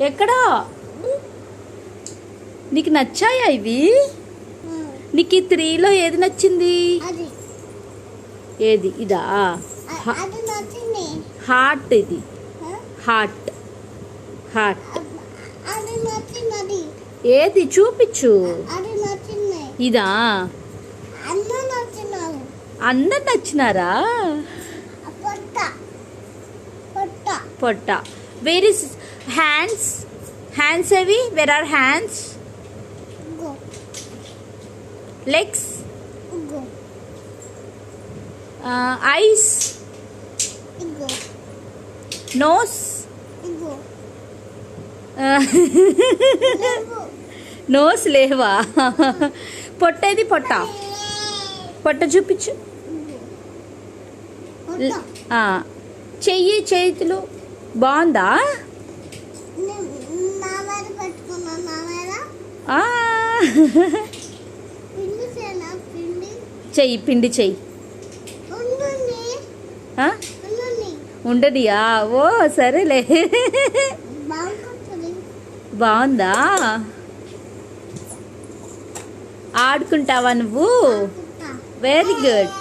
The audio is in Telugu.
ఎక్కడా? నీకు నచ్చాయా ఇవి? నీకు ఈ 3లో ఏది నచ్చింది? ఏది? ఇదా? హార్ట్. ఇది హార్ట్. హార్ట్ ఏది చూపించు. ఇదా? అందరు నచ్చినారా? పొట్ట. Where is hands? హ్యాండ్స్ ఏవి? Where are hands? Legs? Eyes? Nose? Nose లేవా? పొట్టేది? పొట్ట. పొట్ట చూపించు. చెయ్యి, చేతులు బాగుందా? చెయ్యి, పిండి చెయ్యి. ఉండదియా? ఓ సరేలే. బాగుందా? ఆడుకుంటావా నువ్వు? Very good.